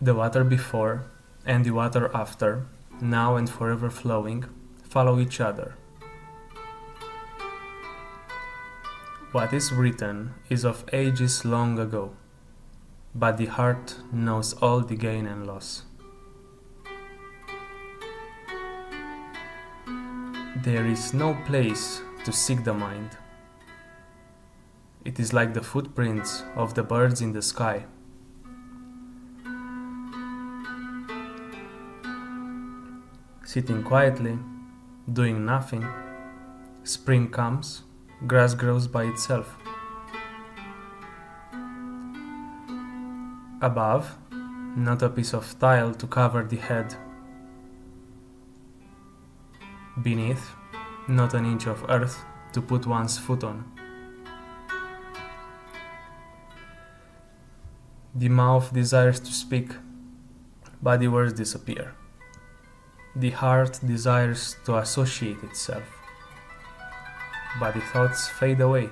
The water before and the water after, now and forever flowing, follow each other. What is written is of ages long ago, but the heart knows all the gain and loss. There is no place to seek the mind. It is like the footprints of the birds in the sky. Sitting quietly, doing nothing, spring comes, grass grows by itself. Above, not a piece of tile to cover the head. Beneath, not an inch of earth to put one's foot on. The mouth desires to speak, but the words disappear. The heart desires to associate itself, but the thoughts fade away.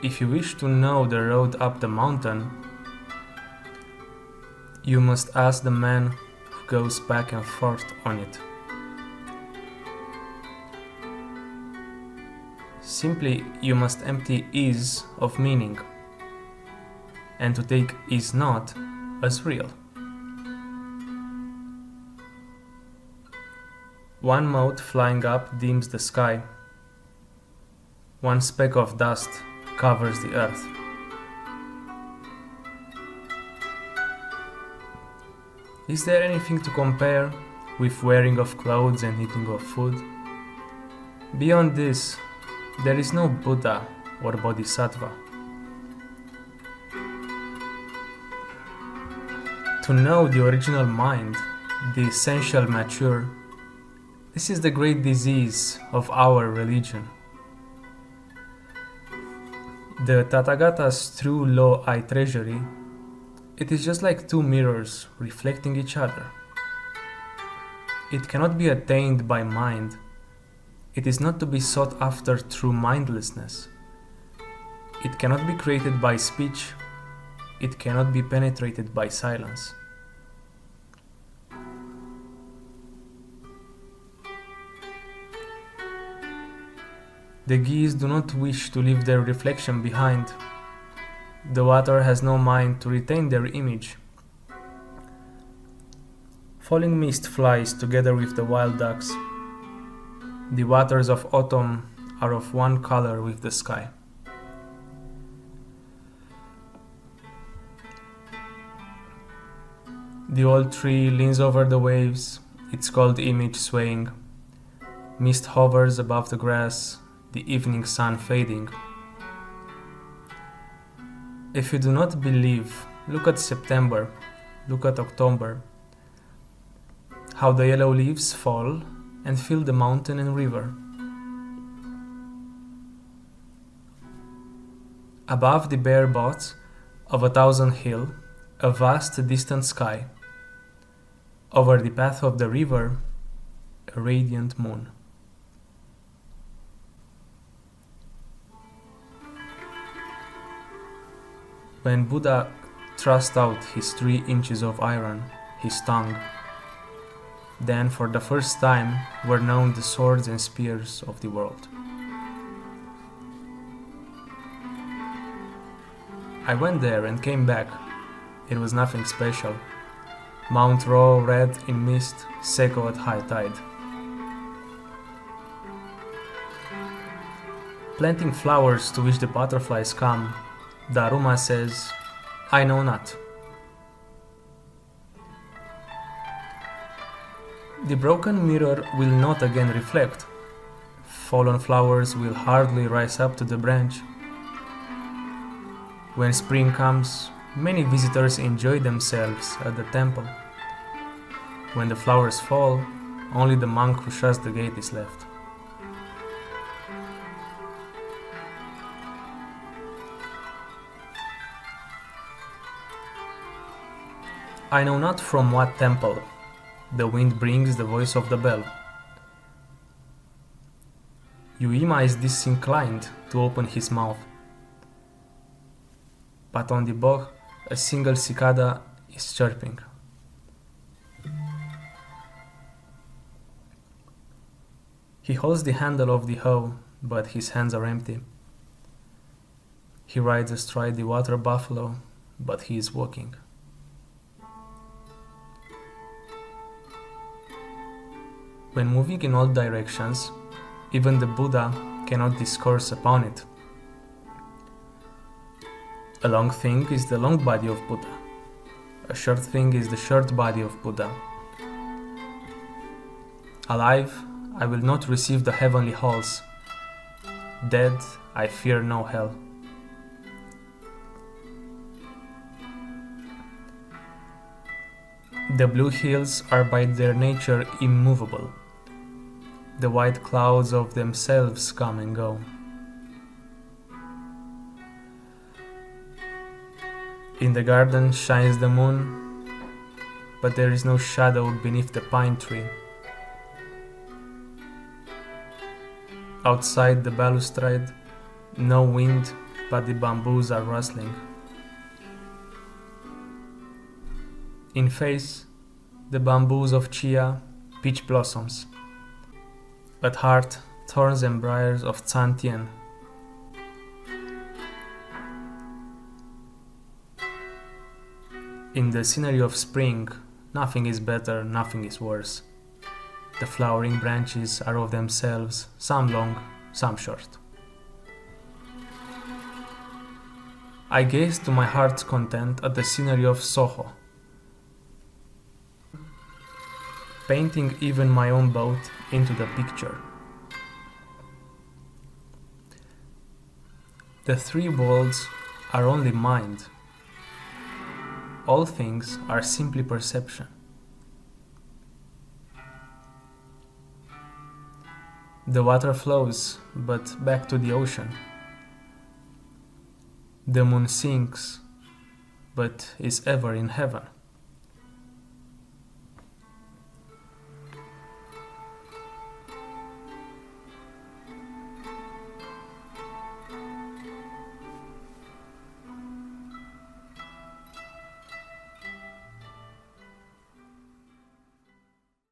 If you wish to know the road up the mountain, you must ask the man who goes back and forth on it. Simply, you must empty is of meaning, and to take is not as real. One mote flying up dims the sky. One speck of dust covers the earth. Is there anything to compare with wearing of clothes and eating of food? Beyond this, there is no Buddha or Bodhisattva. To know the original mind, the essential mature, this is the great disease of our religion. The Tathagata's true law I treasury, it is just like two mirrors reflecting each other. It cannot be attained by mind. It is not to be sought after through mindlessness. It cannot be created by speech. It cannot be penetrated by silence. The geese do not wish to leave their reflection behind. The water has no mind to retain their image. Falling mist flies together with the wild ducks. The waters of autumn are of one color with the sky. The old tree leans over the waves, its cold image swaying. Mist hovers above the grass, the evening sun fading. If you do not believe, look at September, look at October, how the yellow leaves fall and fill the mountain and river. Above the bare boughs of 1,000 hills, a vast distant sky. Over the path of the river, a radiant moon. When Buddha thrust out his 3 inches of iron, his tongue, then for the first time were known the swords and spears of the world. I went there and came back. It was nothing special. Mount Ro red in mist, Seko at high tide. Planting flowers to which the butterflies come, Daruma says, I know not. The broken mirror will not again reflect. Fallen flowers will hardly rise up to the branch. When spring comes, many visitors enjoy themselves at the temple. When the flowers fall, only the monk who shuts the gate is left. I know not from what temple the wind brings the voice of the bell. Yuima is disinclined to open his mouth. but on the bog, a single cicada is chirping. He holds the handle of the hoe, but his hands are empty. He rides astride the water buffalo, but he is walking. When moving in all directions, even the Buddha cannot discourse upon it. A long thing is the long body of Buddha. A short thing is the short body of Buddha. Alive, I will not receive the heavenly halls. Dead, I fear no hell. The blue hills are by their nature immovable. The white clouds of themselves come and go. In the garden shines the moon, but there is no shadow beneath the pine tree. Outside the balustrade, no wind, but the bamboos are rustling. In face, the bamboos of chia, peach blossoms. At heart, thorns and briars of Tsantian. In the scenery of spring, nothing is better, nothing is worse. The flowering branches are of themselves, some long, some short. I gaze to my heart's content at the scenery of Soho, painting even my own boat into the picture. The three worlds are only mind. All things are simply perception. The water flows, but back to the ocean. The moon sinks, but is ever in heaven.